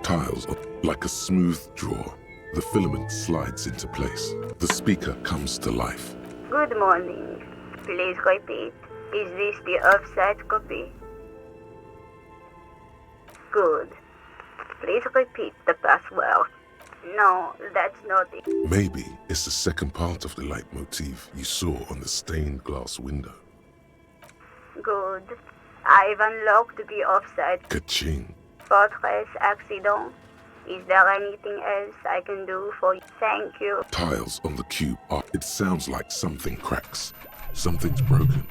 Tiles are like a smooth draw. The filament slides into place. The speaker comes to life. Good morning. Please repeat. Is this the offsite copy? Good. Please repeat the password. No, that's not it. Maybe it's the second part of the leitmotif you saw on the stained glass window. Good. I've unlocked the offsite. Ka-ching. Fortress accident. Is there anything else I can do for you? Thank you. Tiles on the cube are... It sounds like something cracks. Something's broken.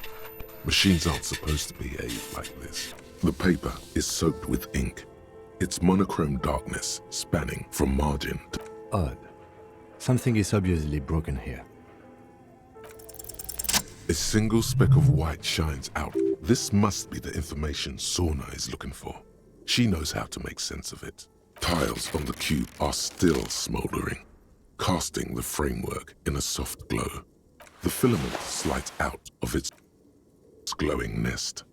Machines aren't supposed to behave like this. The paper is soaked with ink. Its monochrome darkness spanning from margin to... Odd. Something is obviously broken here. A single speck of white shines out. This must be the information Sorna is looking for. She knows how to make sense of it. Tiles on the cube are still smoldering, casting the framework in a soft glow. The filament slides out of its glowing nest.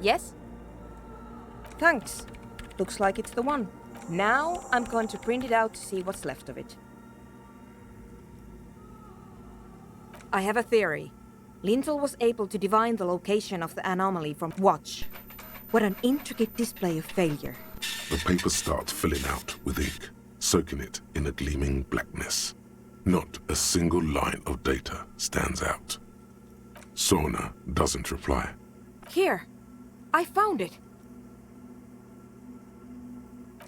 Yes? Thanks. Looks like it's the one. Now I'm going to print it out to see what's left of it. I have a theory. Lintel was able to divine the location of the anomaly from Watch. What an intricate display of failure. The paper starts filling out with ink, soaking it in a gleaming blackness. Not a single line of data stands out. Sorna doesn't reply. Here, I found it.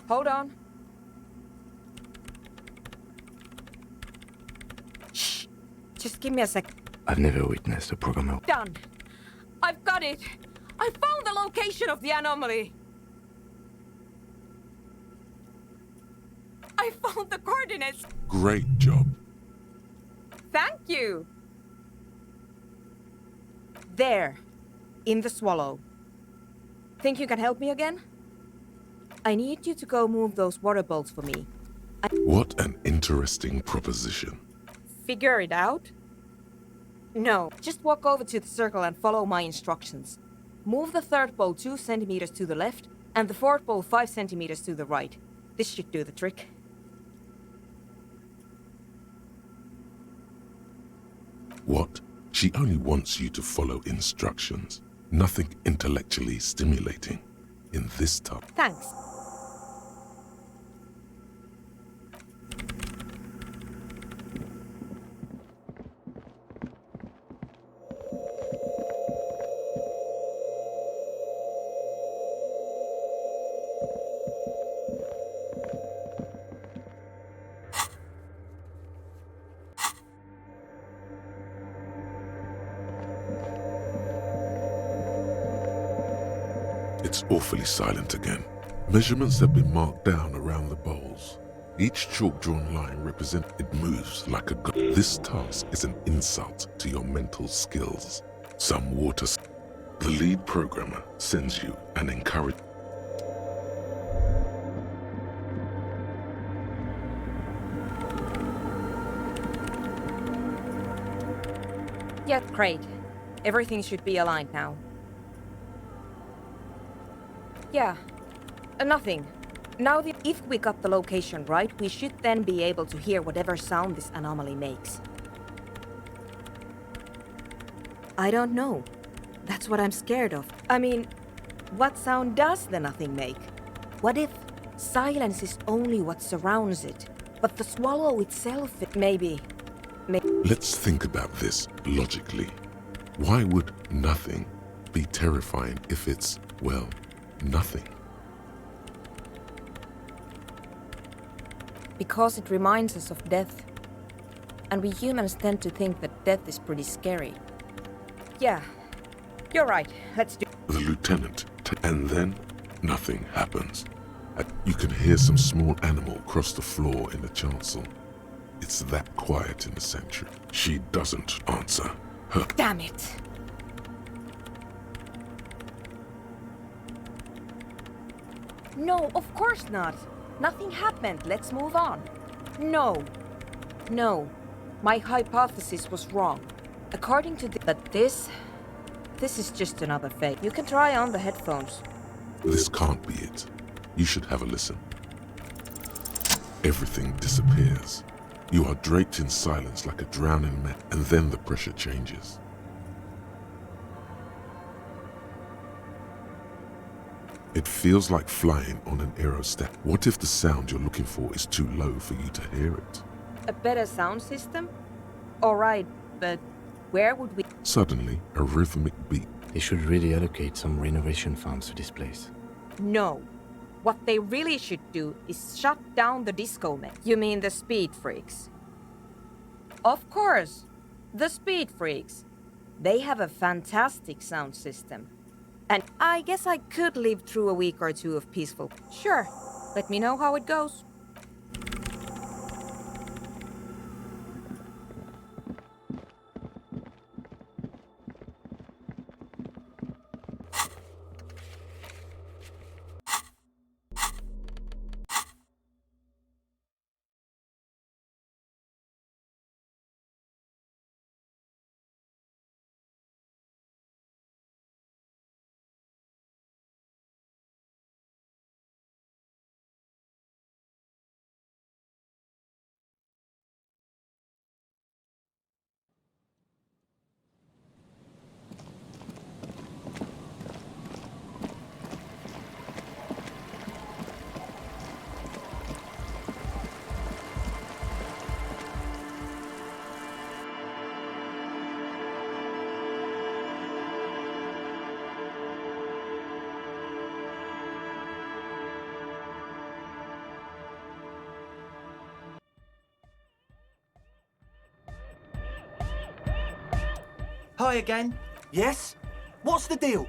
Hold on. Shh, just give me a sec. I've never witnessed a programmer. Done. I've got it. I found the location of the anomaly. I found the coordinates. Great job. Thank you. There, in the swallow. Think you can help me again? I need you to go move those water bolts for me. What an interesting proposition. Figure it out? No, just walk over to the circle and follow my instructions. Move the third bolt 2 centimeters to the left and the fourth bolt 5 centimeters to the right. This should do the trick. What? She only wants you to follow instructions. Nothing intellectually stimulating in this tub. Thanks. It's awfully silent again. Measurements have been marked down around the bowls. Each chalk-drawn line represents it moves like a god. This task is an insult to your mental skills. Some water. The lead programmer sends you an encourage. Yeah, great. Everything should be aligned now. Yeah, nothing. Now, if we got the location right, we should then be able to hear whatever sound this anomaly makes. I don't know. That's what I'm scared of. I mean, what sound does the nothing make? What if silence is only what surrounds it, but the swallow itself, maybe. Let's think about this logically. Why would nothing be terrifying if it's, well, nothing? Because it reminds us of death. And we humans tend to think that death is pretty scary. Yeah, you're right. Let's do. The lieutenant, and then nothing happens. You can hear some small animal cross the floor in the chancel. It's that quiet in the sanctuary. She doesn't answer. Damn it! No, of course not. Nothing happened. Let's move on. No. My hypothesis was wrong. According to but this is just another fake. You can try on the headphones. This can't be it. You should have a listen. Everything disappears. You are draped in silence like a drowning man, and then the pressure changes. It feels like flying on an aerostat. What if the sound you're looking for is too low for you to hear it? A better sound system? Alright, but where would we... Suddenly, a rhythmic beat. They should really allocate some renovation funds to this place. No. What they really should do is shut down the disco men. You mean the speed freaks? Of course! The speed freaks. They have a fantastic sound system. And I guess I could live through a week or two of peaceful... Sure. Let me know how it goes. Hi again. Yes? What's the deal?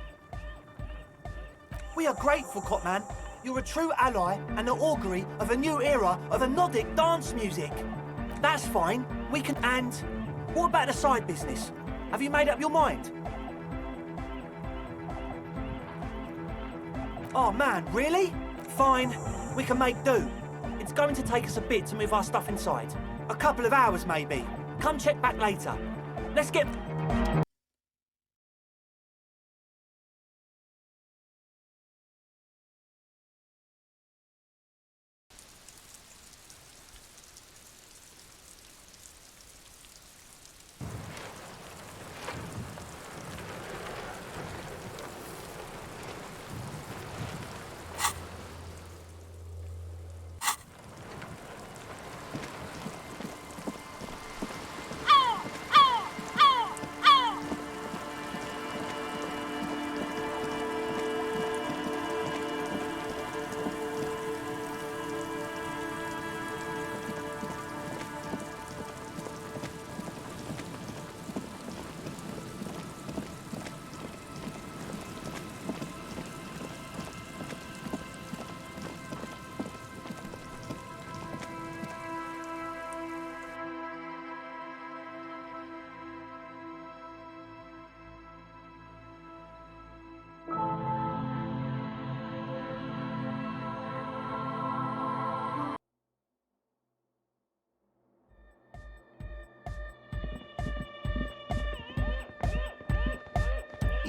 We are grateful, Cotman. You're a true ally and the augury of a new era of Nordic dance music. That's fine. We can... And what about the side business? Have you made up your mind? Oh man, really? Fine. We can make do. It's going to take us a bit to move our stuff inside. A couple of hours, maybe. Come check back later. Let's get...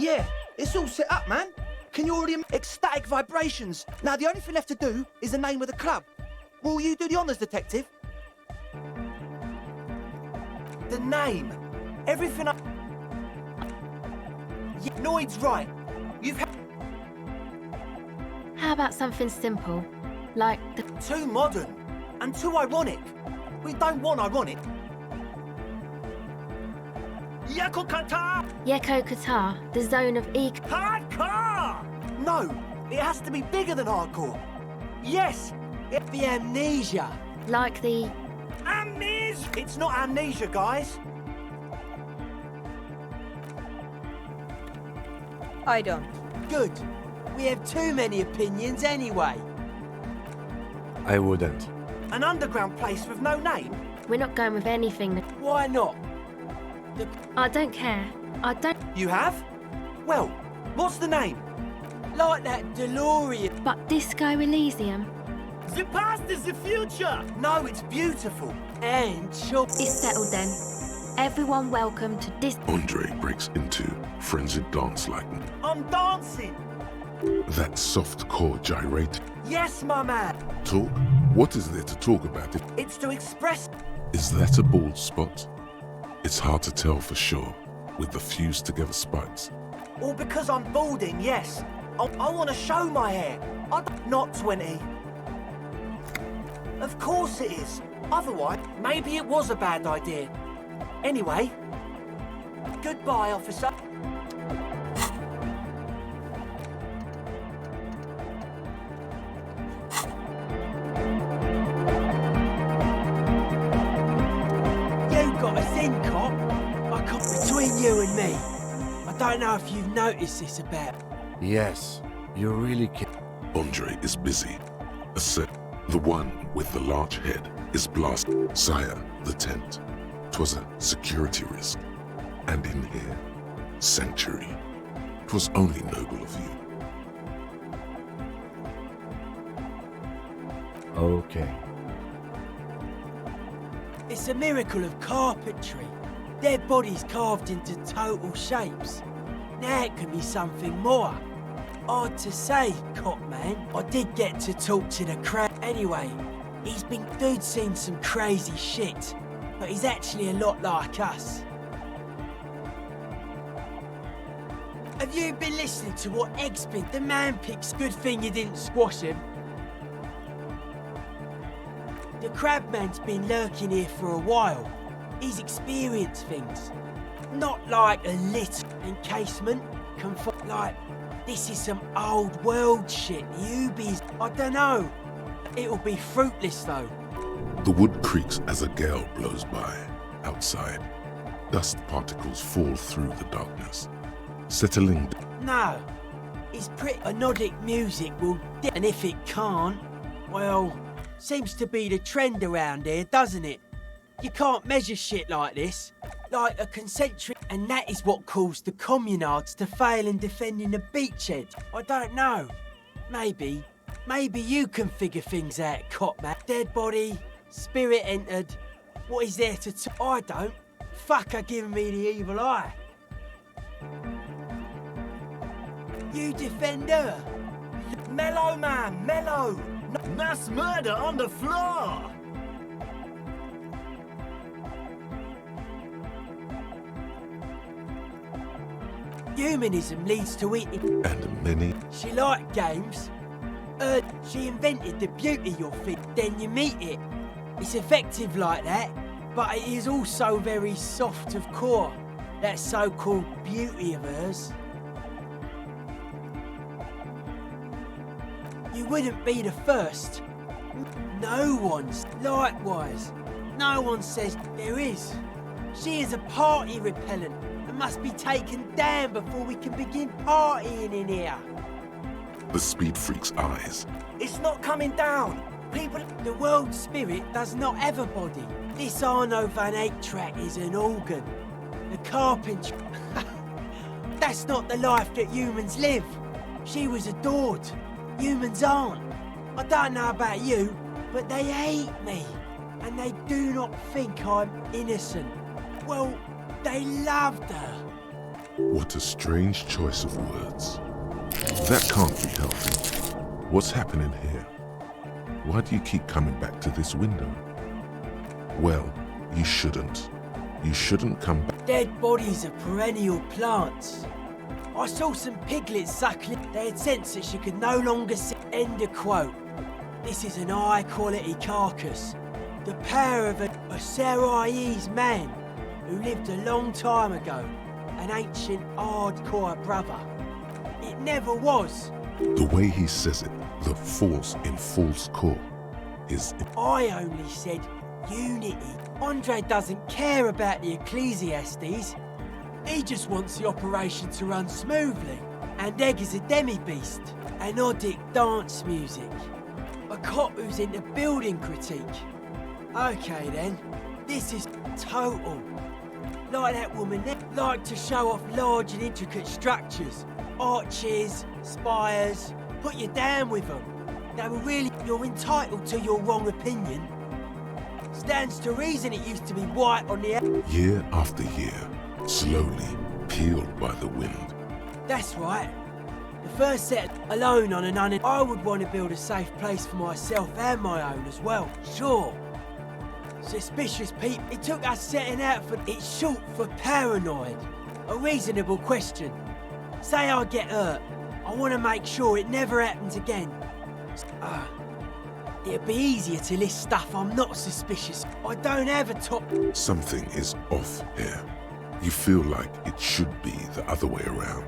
Yeah, it's all set up, man. Can you already... Ecstatic vibrations. Now, the only thing left to do is the name of the club. Will you do the honours, detective? The name. Everything I... Yeah, Noid's right. You've had... How about something simple? Like the Too modern and too ironic. We don't want ironic. Yakokata! Yeko Qatar, the zone of E. Hardcore! No, it has to be bigger than hardcore. Yes, The amnesia. Like the amnesia! It's not amnesia, guys. I don't. Good. We have too many opinions anyway. I wouldn't. An underground place with no name? we're not going with anything that Why not? I don't care. I don't You have? Well, what's the name? Like that DeLorean. but Disco Elysium. The past is the future! No, it's beautiful. And sure. It's settled then. Everyone welcome to this Andre breaks into frenzied dance like I'm dancing! that soft core gyrate. Yes, my man! Talk? What is there to talk about? It's to express... Is that a bald spot? It's hard to tell for sure with the fused together spikes. Or because I'm balding, yes. I want to show my hair. Not 20. Of course it is. Otherwise, maybe it was a bad idea. Anyway, goodbye, officer. You got a thin cop. I cop between you and me. I don't know if you've noticed this about. Yes, you really can. Andre is busy. A set. The one with the large head is blasted. Sire, the tent. 'Twas a security risk. And in here, sanctuary. 'Twas only noble of you. Okay. It's a miracle of carpentry. Dead bodies carved into total shapes. Now it could be something more. Hard to say, cop man. I did get to talk to the crowd. Anyway, dude's seen some crazy shit, but he's actually a lot like us. Have you been listening to what Egg's been? The man picks. Good thing you didn't squash him. The crabman's been lurking here for a while. He's experienced things. Not like a lit encasement. Like, this is some old world shit. Newbies. I don't know. It'll be fruitless though. The wood creaks as a gale blows by. Outside, dust particles fall through the darkness, settling. No. It's pretty anodic music will and if it can't, well, seems to be the trend around here, doesn't it? You can't measure shit like this. Like a concentric, and that is what caused the communards to fail in defending the beachhead. I don't know. Maybe you can figure things out, cop man. Dead body, spirit entered. What is there to I don't. Fuck her giving me the evil eye. You defend her. Mellow, man, mellow! Mass murder on the floor! Humanism leads to eating. And many. She liked games. She invented the beauty you'll think. Then you meet it. It's effective like that, but it is also very soft of core. That so-called beauty of hers. You wouldn't be the first. No one's. Likewise, no one says there is. She is a party repellent and must be taken down before we can begin partying in here. The speed freak's eyes. It's not coming down. People... The world spirit does not have a body. This Arno van Eyck track is an organ. The carpentry... That's not the life that humans live. She was adored. Humans aren't. I don't know about you, but they hate me. And they do not think I'm innocent. Well, they loved her. What a strange choice of words. That can't be healthy. What's happening here? Why do you keep coming back to this window? Well, you shouldn't. You shouldn't come back. Dead bodies of perennial plants. I saw some piglets suckling. They had sensed that she could no longer see. End of quote. This is an high-quality carcass. The power of a Seraï's man who lived a long time ago. An ancient hardcore brother. It never was. The way he says it, the force in false core, is... I only said unity. Andre doesn't care about the Ecclesiastes. He just wants the operation to run smoothly. And Egg is a demi-beast. Anodic dance music. A cop who's into building critique. Okay then, this is total. Like that woman there, like to show off large and intricate structures. Arches, spires, put you down with them. They were really, you're entitled to your wrong opinion. Stands to reason it used to be white on the... Year after year, slowly peeled by the wind. That's right. The first set alone on an I would want to build a safe place for myself and my own as well. Sure. Suspicious people. It took us setting out for... It's short for paranoid. A reasonable question. Say I get hurt. I want to make sure it never happens again. It'd be easier to list stuff I'm not suspicious. I don't have a top... Something is off here. You feel like it should be the other way around.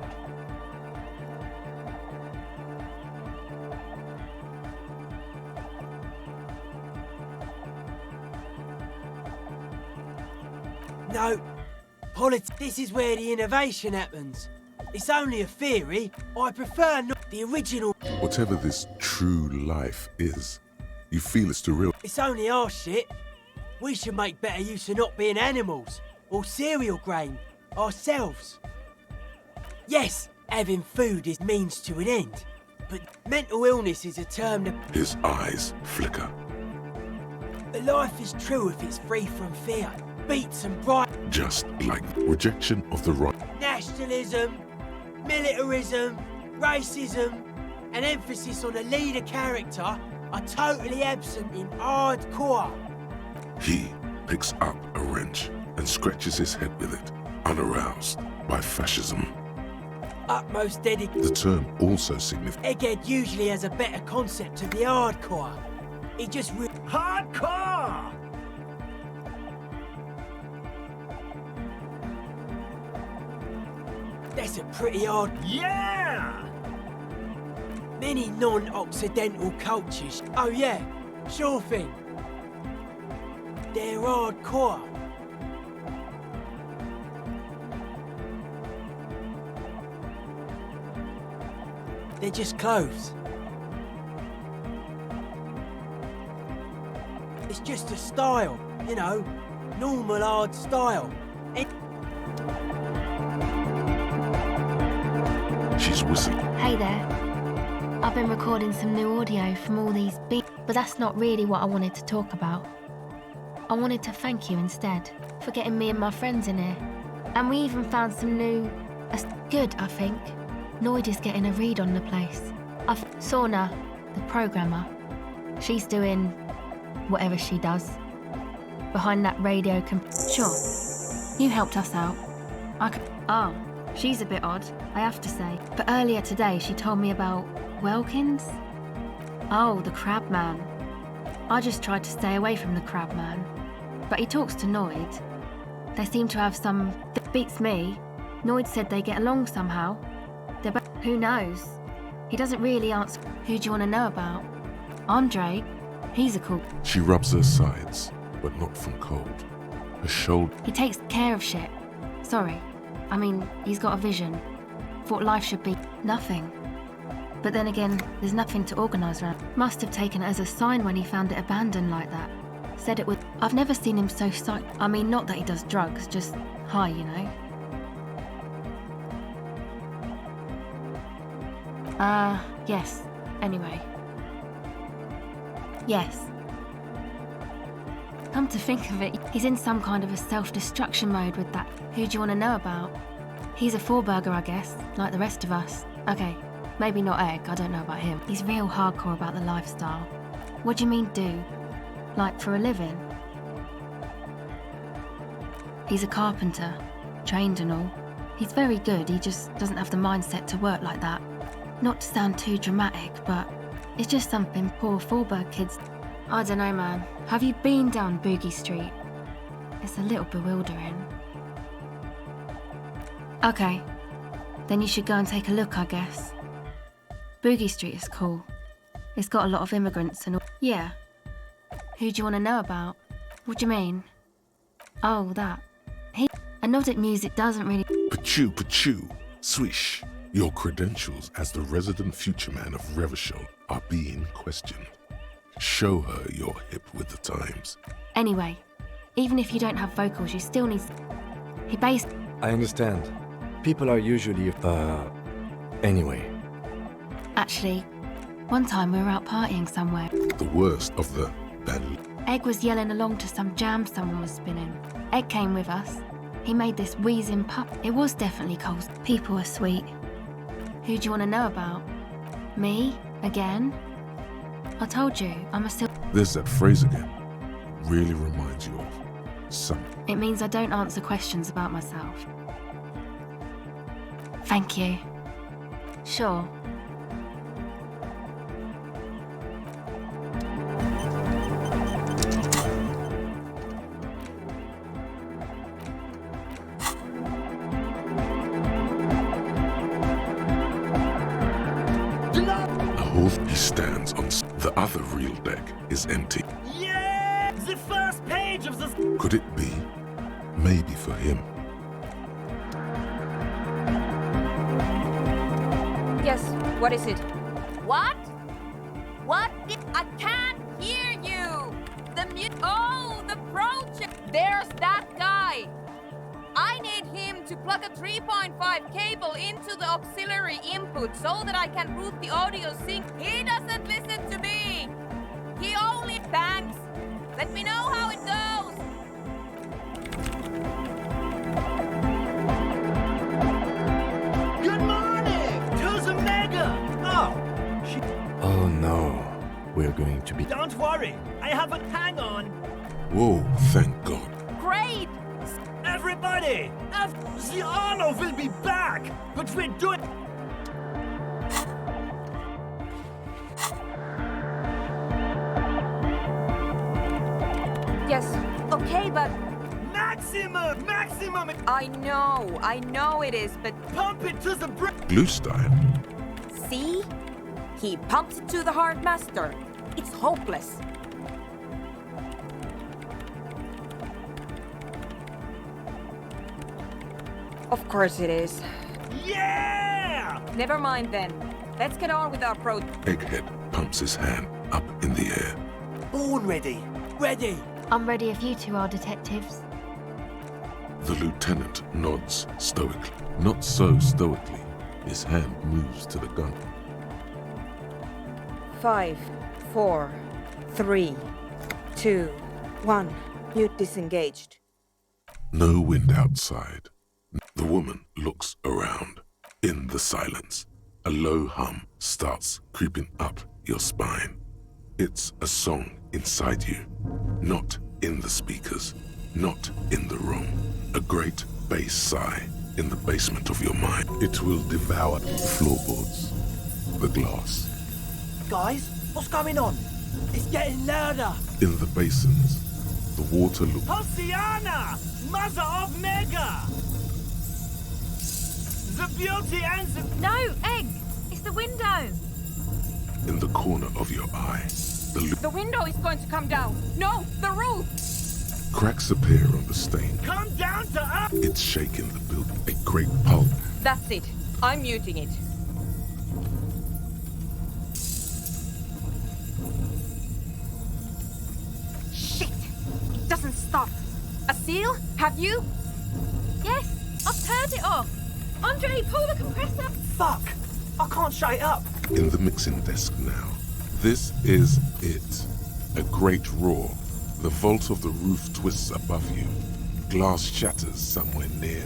No. This is where the innovation happens. It's only a theory. I prefer not the original. Whatever this true life is, you feel it's the real... It's only our shit. We should make better use of not being animals or cereal grain ourselves. Yes, having food is means to an end, but mental illness is a term that... His eyes flicker. Life is true if it's free from fear. Beats and bright. Just like rejection of the right. Nationalism, militarism, racism, and emphasis on a leader character are totally absent in hardcore. He picks up a wrench and scratches his head with it, unaroused by fascism. Utmost dedication. The term also signifies... Egghead usually has a better concept of the hardcore. He just hardcore! That's a pretty hard... Yeah! Many non-Occidental cultures... Oh yeah, sure thing. They're hardcore. They're just clothes. It's just a style, you know, normal hard style. She's whistling. Hey there. I've been recording some new audio from all these beats, but that's not really what I wanted to talk about. I wanted to thank you instead for getting me and my friends in here. And we even found some new... good, I think. Noid is getting a read on the place. Sauna, the programmer, she's doing whatever she does. Behind that radio Sure, you helped us out. Oh, she's a bit odd, I have to say. But earlier today she told me about Welkins? Oh, the crab man. I just tried to stay away from the crab man. But he talks to Noid. They seem to have some... That beats me. Noid said they get along somehow. Who knows? He doesn't really answer. Who do you want to know about? Andre. He's a cool... She rubs her sides, but not from cold. Her shoulder... He takes care of shit. Sorry. I mean, he's got a vision. Thought life should be nothing. But then again, there's nothing to organise around. Must have taken it as a sign when he found it abandoned like that. Said it would... I've never seen him so psyched. I mean, not that he does drugs, just high, you know? Yes. Anyway. Yes. Come to think of it, he's in some kind of a self-destruction mode with that. Who do you want to know about? He's a four-burger, I guess, like the rest of us. Okay, maybe not egg, I don't know about him. He's real hardcore about the lifestyle. What do you mean, do? Like, for a living? He's a carpenter, trained and all. He's very good, he just doesn't have the mindset to work like that. Not to sound too dramatic, but it's just something poor Fallberg kids... I don't know, man. Have you been down Boogie Street? It's a little bewildering. Okay, then you should go and take a look, I guess. Boogie Street is cool. It's got a lot of immigrants and all. Yeah. Who do you want to know about? What do you mean? Oh, that. Anodic music doesn't really... Pachoo, pachoo, swish. Your credentials as the resident future man of Revachol are being questioned. Show her you're hip with the times. Anyway, even if you don't have vocals, you still need... He based... I understand. People are usually, anyway. Actually, one time we were out partying somewhere. The worst of the bad. Egg was yelling along to some jam someone was spinning. Egg came with us. He made this wheezing pup. It was definitely cold. People are sweet. Who do you want to know about? Me? Again? I told you, I'm a There's that phrase again. Really reminds you of something. It means I don't answer questions about myself. Thank you. Sure. He stands on the other real deck is empty. Yeah! The first page of the... Could it be? Maybe for him. Yes, what is it? What? What? I can't hear you! Oh, the project! There's that guy! I need him to plug a 3.5 cable into the auxiliary input so that I can route the audio sync. He doesn't listen to me! He only thanks! Let me know how it goes! Good morning! To the Mega! Oh, shit. Oh no, we're going to be... Don't worry, I have a... Hang on! Whoa, thank God. Great! Everybody! The honor will be back! But we're doing... Yes, okay, but... Maximum! Maximum! I know it is, but... Pump it to the Blue style. See? He pumps it to the hard master. It's hopeless. Of course it is. Yeah! Never mind then. Let's get on with our Egghead pumps his hand up in the air. Born ready. Ready. I'm ready if you two are detectives. The lieutenant nods stoically. Not so stoically. His hand moves to the gun. 5, 4, 3, 2, 1. Mute disengaged. No wind outside. The woman looks around. In the silence, a low hum starts creeping up your spine. It's a song inside you, not in the speakers, not in the room. A great bass sigh in the basement of your mind. It will devour the floorboards, the glass. Guys, what's going on? It's getting louder. In the basins, the water looks. Hosiana! Mother of Mega! The beauty and the... No, Egg! It's the window! In the corner of your eye, The window is going to come down. No, the roof! cracks appear on the stain. Come down to us! It's shaking the building. A great pulp. That's it. I'm muting it. Shit! It doesn't stop. A seal? Have you? Yes, I've turned it off! Andre, pull the compressor! Fuck! I can't shut it up! In the mixing desk now. This is it. A great roar. The vault of the roof twists above you. Glass shatters somewhere near.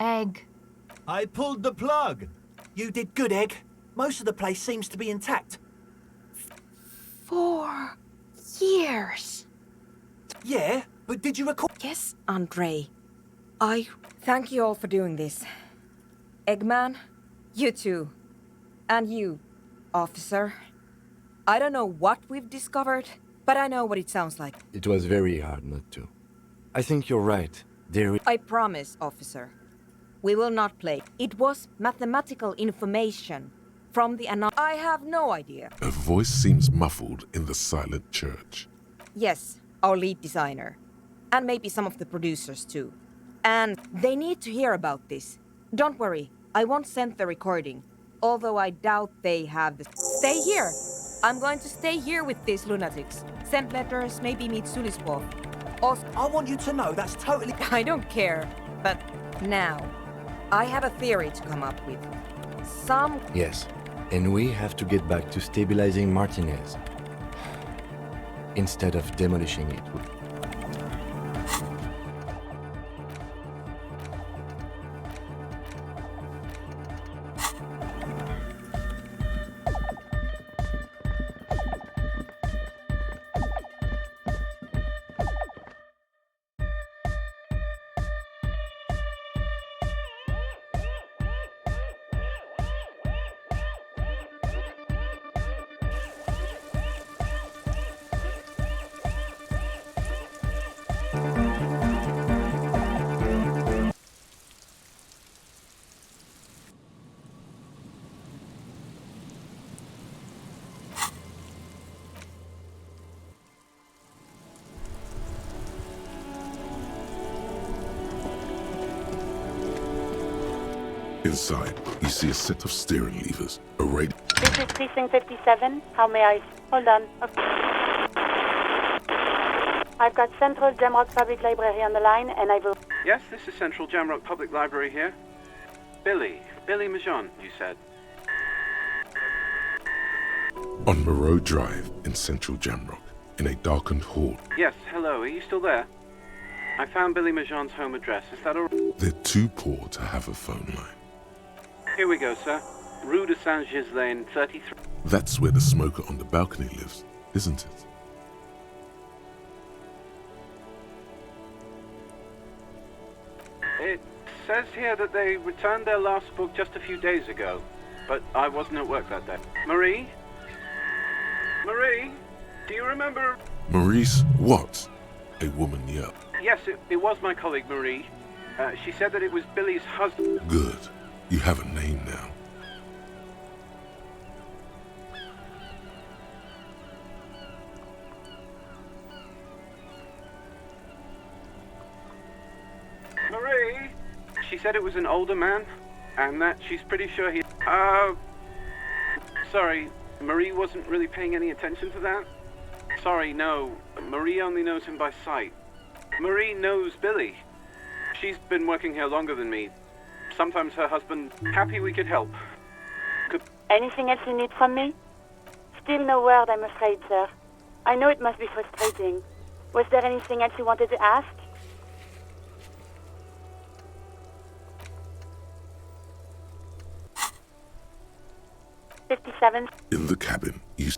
Egg. I pulled the plug. You did good, Egg. Most of the place seems to be intact. 4 years. Yeah, but did you record? Yes, Andre. I thank you all for doing this. Eggman, you too. And you, officer. I don't know what we've discovered, but I know what it sounds like. It was very hard not to. I think you're right. I promise, officer. We will not play. It was mathematical information from the I have no idea. Her voice seems muffled in the silent church. Yes, our lead designer. And maybe some of the producers too. And they need to hear about this. Don't worry, I won't send the recording. Although I doubt they have the... Stay here! I'm going to stay here with these lunatics. Send letters, maybe meet Sulispov. Also, I want you to know that's totally... I don't care, but now, I have a theory to come up with. Some... Yes, and we have to get back to stabilizing Martinez. Instead of demolishing it. Inside, you see a set of steering levers, a radio... This is Precinct 57. How may I... Hold on. Okay. I've got Central Jamrock Public Library on the line, and I will... Yes, this is Central Jamrock Public Library here. Billy Majon, you said. On Moreau Drive in Central Jamrock, in a darkened hall. Yes, hello, are you still there? I found Billy Majon's home address. Is that all right? They're too poor to have a phone line. Here we go, sir. Rue de Saint-Ghislain, 33. That's where the smoker on the balcony lives, isn't it? It says here that they returned their last book just a few days ago, but I wasn't at work that day. Marie? Marie? Do you remember? Maurice, what? A woman yelled. Yes, it was my colleague, Marie. She said that it was Billy's husband. Good. You have a name now. Marie? She said it was an older man, and that she's pretty sure he... Sorry, Marie wasn't really paying any attention to that? Sorry, no. Marie only knows him by sight. Marie knows Billy. She's been working here longer than me. Sometimes her husband... Happy we could help. Anything else you need from me? Still no word, I'm afraid, sir. I know it must be frustrating. Was there anything else you wanted to ask? '57. In the cabin, you...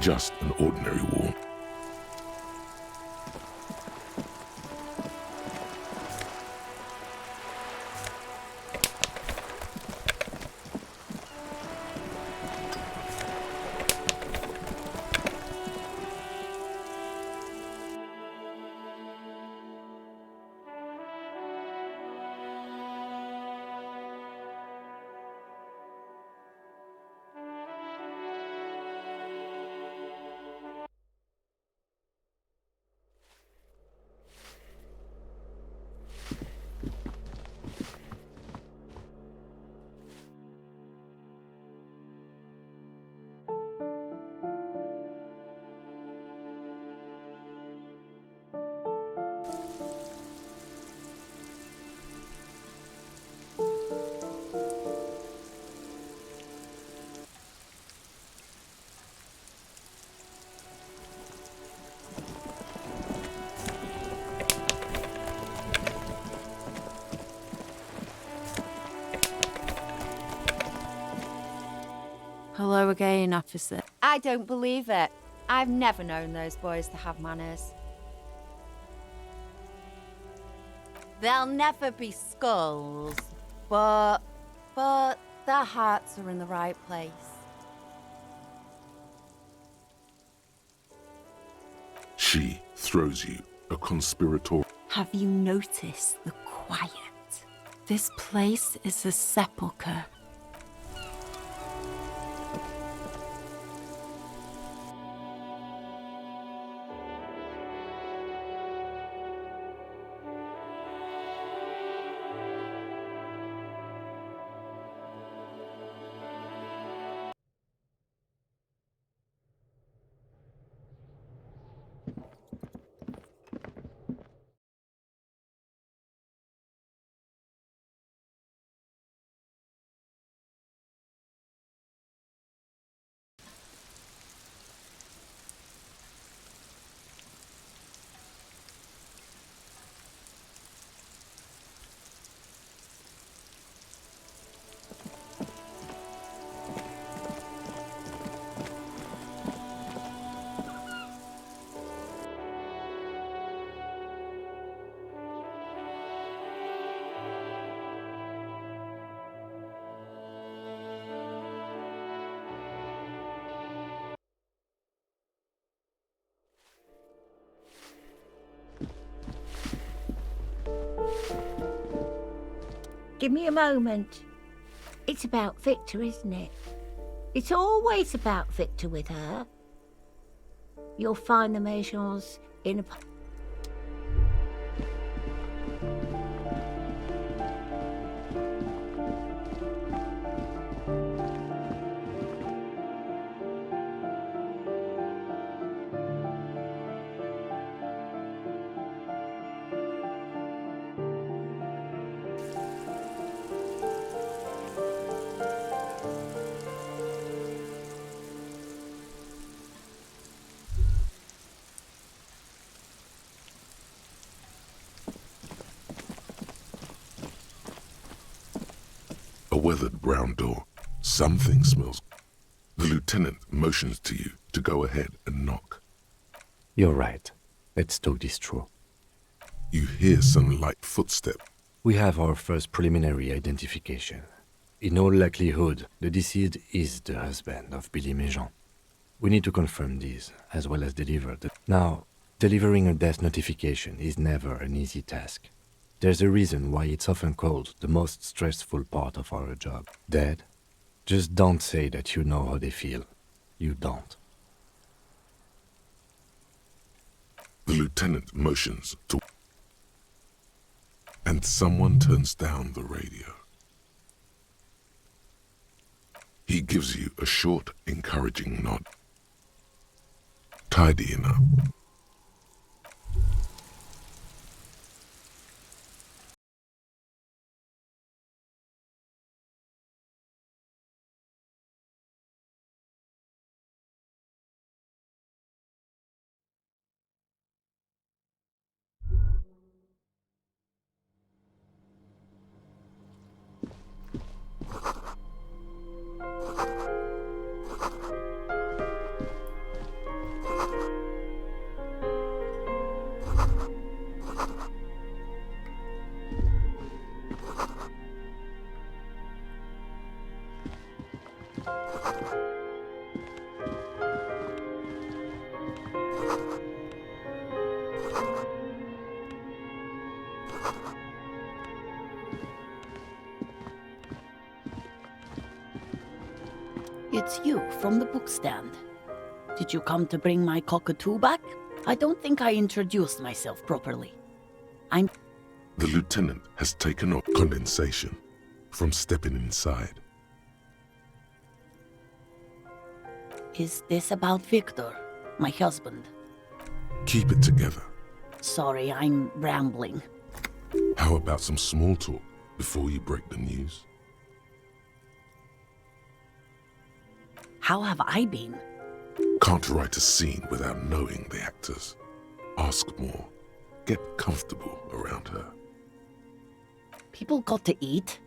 just an ordinary wall. again, officer. I don't believe it. I've never known those boys to have manners. They'll never be skulls, but their hearts are in the right place. She throws you a conspiratorial. Have you noticed the quiet? This place is a sepulchre. Give me a moment. It's about Victor, isn't it? It's always about Victor with her. You'll find the Maisons in a... A weathered brown door. Something smells. The lieutenant motions to you to go ahead and knock. You're right. Let's talk this through. You hear some light footsteps. We have our first preliminary identification. In all likelihood, the deceased is the husband of Billy Maison. We need to confirm this, as well as deliver the... Now, delivering a death notification is never an easy task. There's a reason why it's often called the most stressful part of our job. Dead? Just don't say that you know how they feel. You don't. The lieutenant motions to... And someone turns down the radio. He gives you a short, encouraging nod. Tidying up. It's you from the bookstand. Did you come to bring my cockatoo back? I don't think I introduced myself properly. I'm... The lieutenant has taken off condensation from stepping inside. Is this about Victor, my husband? Keep it together. Sorry, I'm rambling. How about some small talk before you break the news? How have I been? Can't write a scene without knowing the actors. Ask more. Get comfortable around her. People got to eat?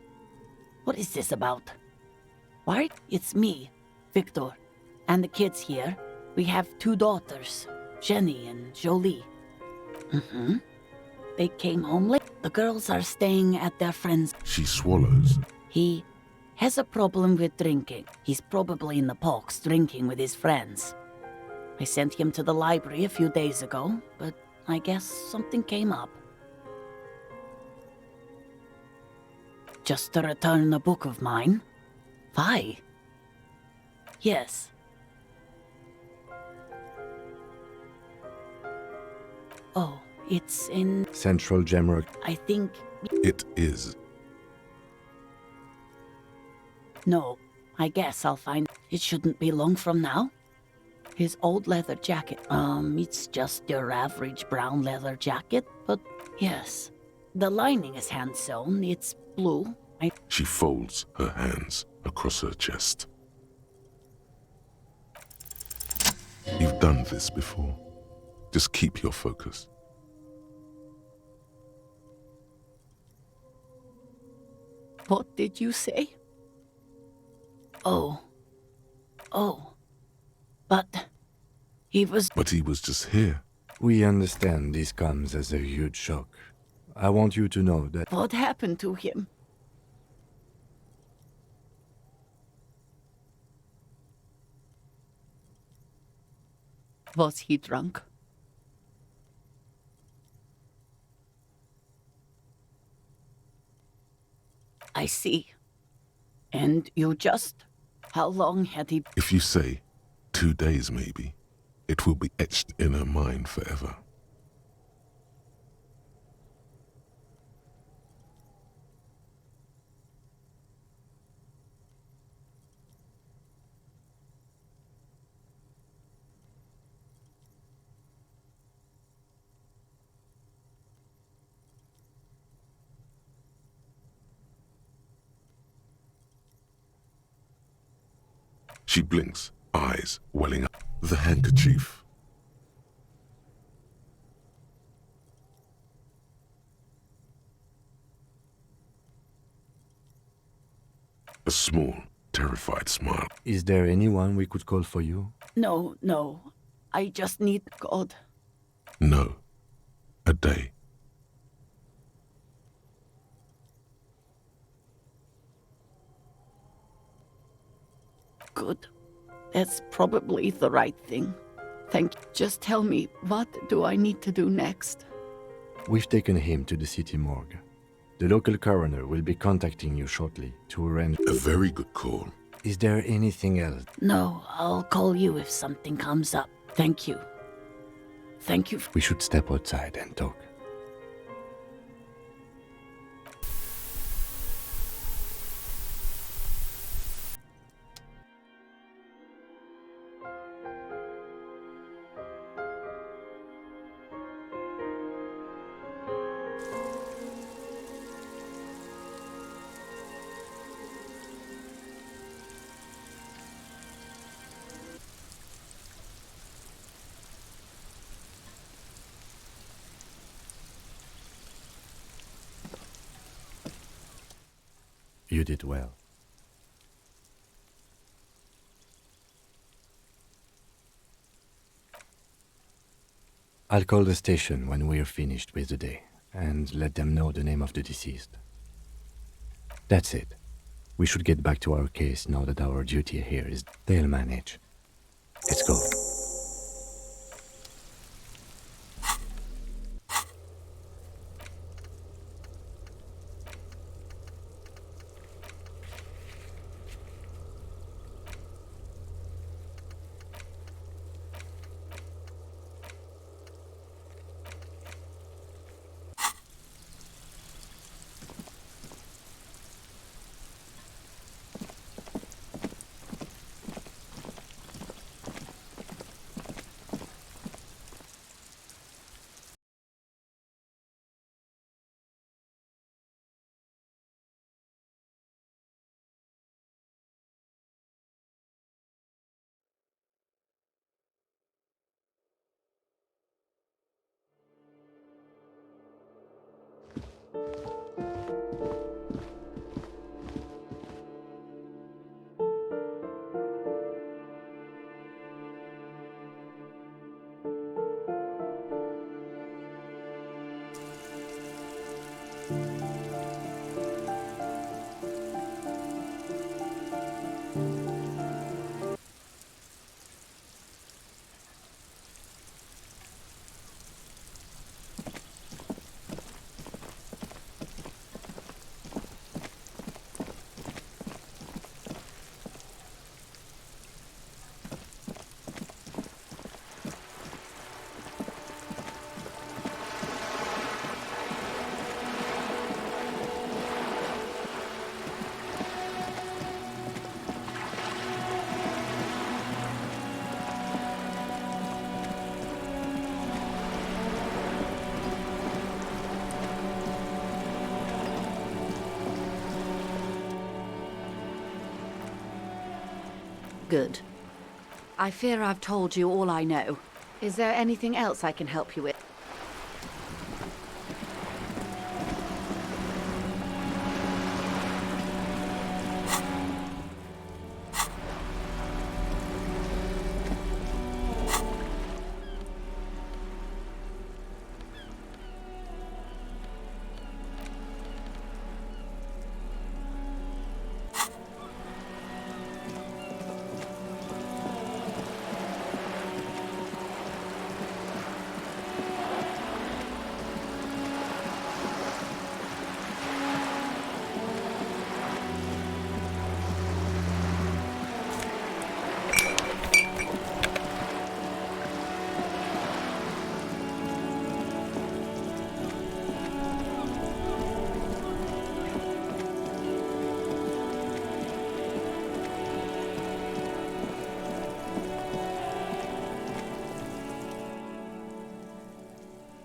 What is this about? Why? It's me, Victor. And the kids here. We have 2 daughters, Jenny and Jolie. Mm-hmm. They came home late. The girls are staying at their friend's. She swallows. He has a problem with drinking. He's probably in the parks drinking with his friends. I sent him to the library a few days ago, but I guess something came up. Just to return a book of mine. Why? Yes. Oh, it's in... Central Jamrock. I think... It is. No, I guess I'll find... It shouldn't be long from now. His old leather jacket. It's just your average brown leather jacket, but yes. The lining is hand-sewn. It's blue. She folds her hands across her chest. You've done this before. Just keep your focus. What did you say? Oh. But he was just here. We understand this comes as a huge shock. I want you to know that... What happened to him? Was he drunk? I see. And you just... How long had he... If you say 2 days maybe, it will be etched in her mind forever. She blinks, eyes welling up. The handkerchief. A small, terrified smile. Is there anyone we could call for you? No. I just need God. No. A day. Good. That's probably the right thing. Thank you. Just tell me, what do I need to do next? We've taken him to the city morgue. The local coroner will be contacting you shortly to arrange... A very good call. Is there anything else? No, I'll call you if something comes up. Thank you. Thank you. We should step outside and talk. You did well. I'll call the station when we're finished with the day and let them know the name of the deceased. That's it. We should get back to our case now that our duty here is... They'll manage. Let's go. Good. I fear I've told you all I know. Is there anything else I can help you with?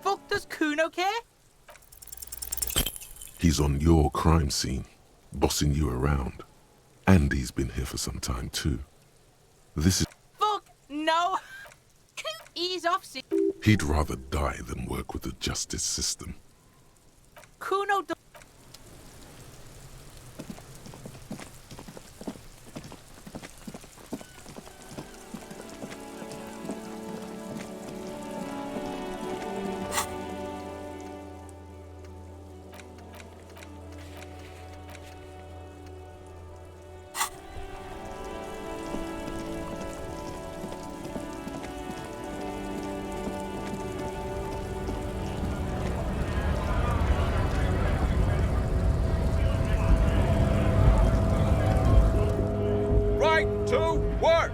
Fuck does Kuno care? He's on your crime scene, bossing you around. And he's been here for some time too. This is... Fuck no! Ease off, He'd rather die than work with the justice system. Kuno Right to work!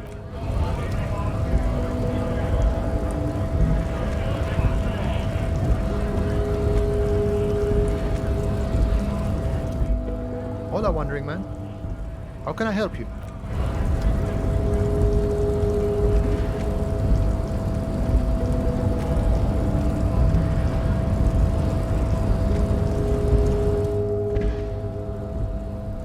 Hola, Wandering Man. How can I help you?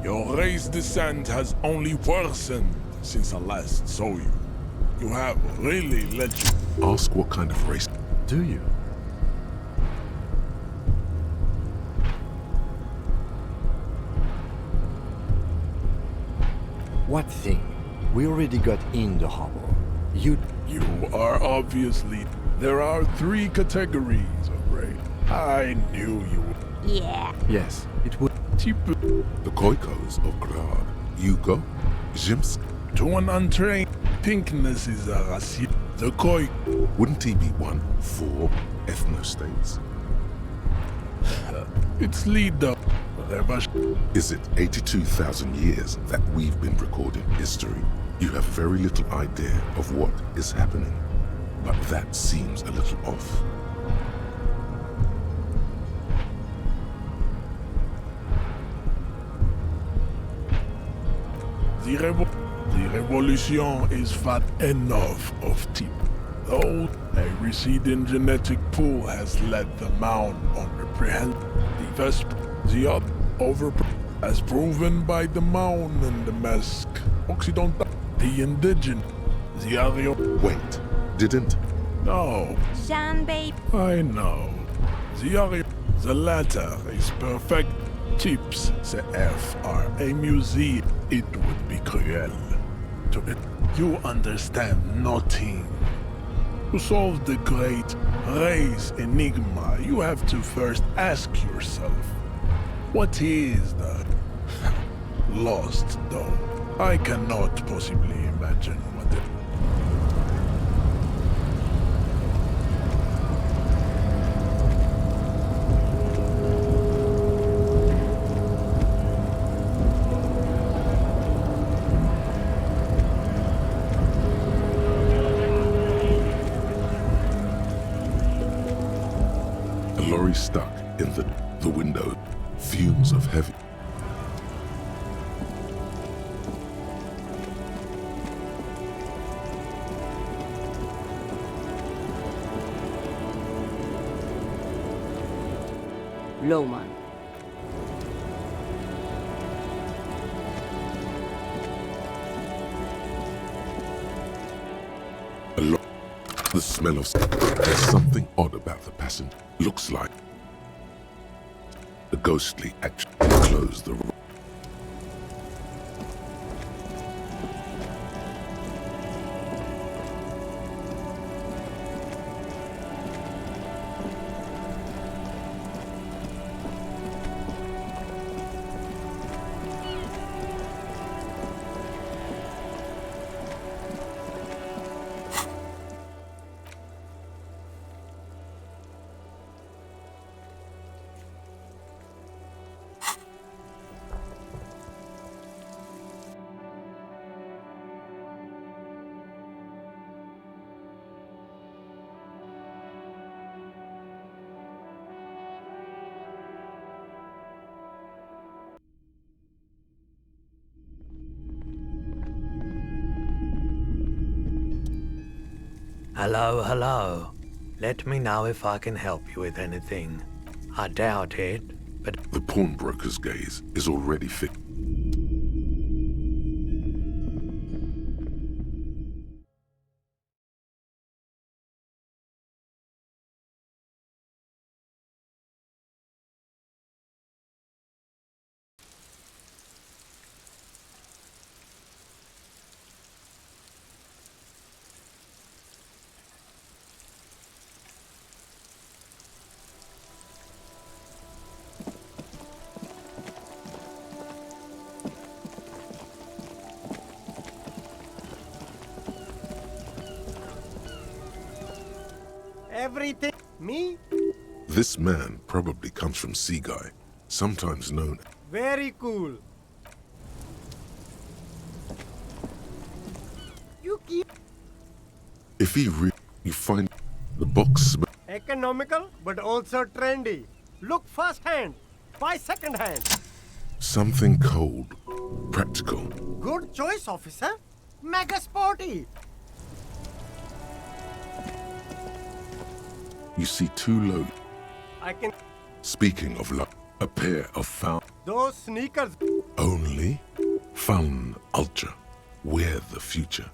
Your race descent has only worsened since I last saw you. You have really let you... Ask what kind of race... Do you? What thing? We already got in the harbor. You are obviously... There are 3 categories of race. I knew you would. Yeah. Yes, it would. The Khoikos of Grad, Yugo, Zhimsk. To an untrained, pinkness is a raci. The Khoi... Wouldn't he be one for ethnostates? Its leader... Is it 82,000 years that we've been recording history? You have very little idea of what is happening, but that seems a little off. The revolution is fat enough of tip. Though a receding genetic pool has led the mound on reprehend the Vesp, the other over as proven by the mound and the mask Occidental, the indigenous, the Ario. Wait, didn't? No. Jean, babe. I know. The Ario, the latter is perfect. Tips the F are a museum. It would be cruel to it. You understand nothing. To solve the great race enigma, you have to first ask yourself, what is the lost though? I cannot possibly imagine what it... A lorry stuck in the window. Fumes of heavy... Lowman. smell of... There's something odd about the passenger. Looks like the ghostly actually closed the... Hello, hello. Let me know if I can help you with anything. I doubt it, but... The pawnbroker's gaze is already fixed. Everything. Me? This man probably comes from Seaguy, sometimes known... Very cool. You keep... If you find the box... Economical, but also trendy. Look first hand, buy second hand. Something cold, practical. Good choice, officer. Mega sporty. You see two low... I can... Speaking of luck, a pair of found... Those sneakers... Only fun ultra. Wear the future.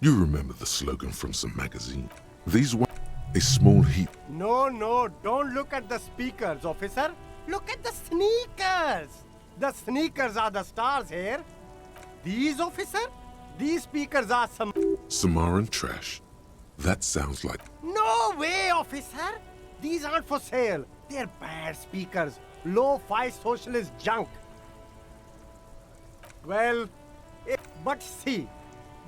You remember the slogan from some magazine. These were a small heap. No, don't look at the speakers, officer. Look at the sneakers. The sneakers are the stars here. These, officer? These speakers are some... Samaran trash. That sounds like... No way, officer. These aren't for sale. They're bad speakers. Low-fi socialist junk. Well, but see,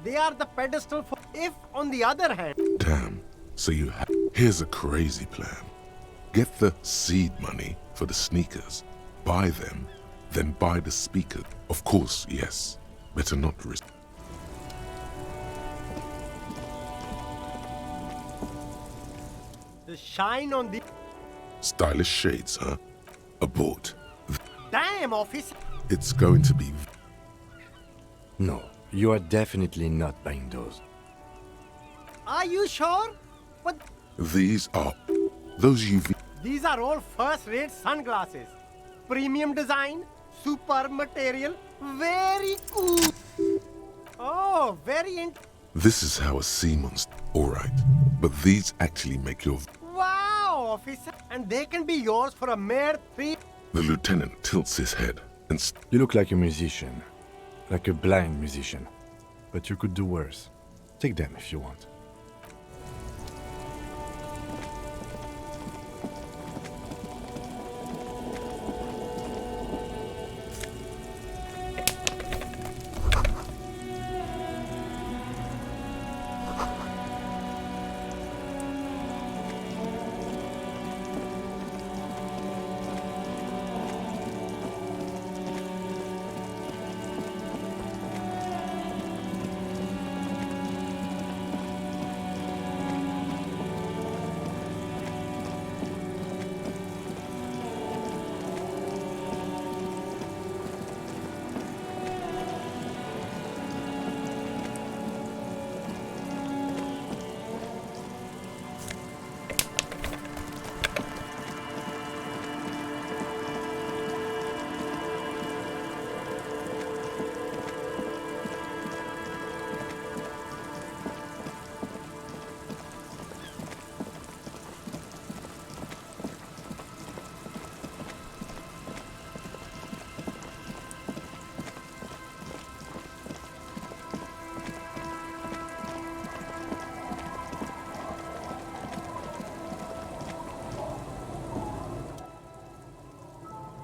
they are the pedestal for... If, on the other hand... Damn. So you have... Here's a crazy plan. Get the seed money for the sneakers. Buy them, then buy the speaker. Of course, yes. Better not risk... The shine on the... Stylish shades, huh? Abort. Damn, officer. It's going to be... No, you are definitely not buying those. Are you sure? But... These are... Those UV... These are all first-rate sunglasses. Premium design, superb material, very cool. Oh, very This is how a sea monster... Alright, but these actually make your... Wow, officer. And they can be yours for a mere 3... The lieutenant tilts his head and... You look like a musician. Like a blind musician. But you could do worse. Take them if you want.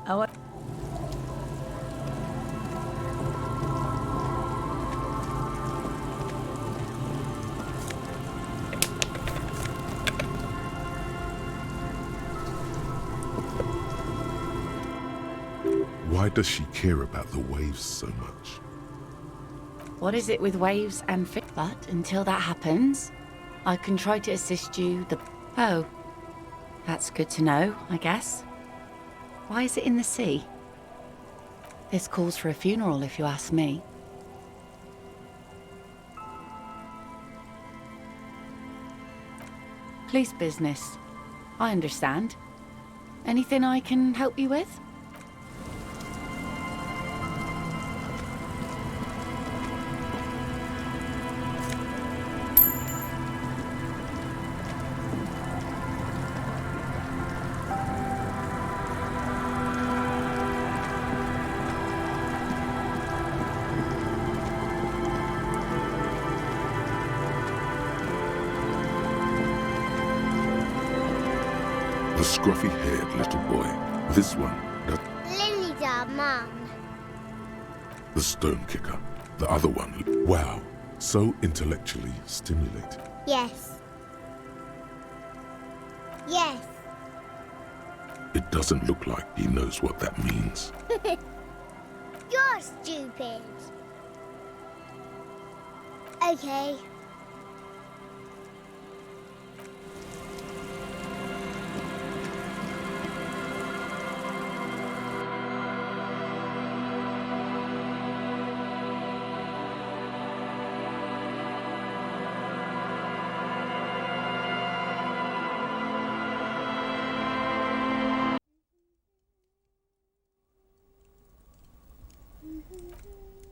Oh, Why does she care about the waves so much? What is it with waves and fish? But until that happens, I can try to assist you. Oh, that's good to know, I guess. Why is it in the sea? This calls for a funeral, if you ask me. Police business. I understand. Anything I can help you with? The scruffy-haired little boy. This one. Lily Mum. The stone kicker. The other one. Wow. So intellectually stimulating. Yes. Yes. It doesn't look like he knows what that means. You're stupid. Okay.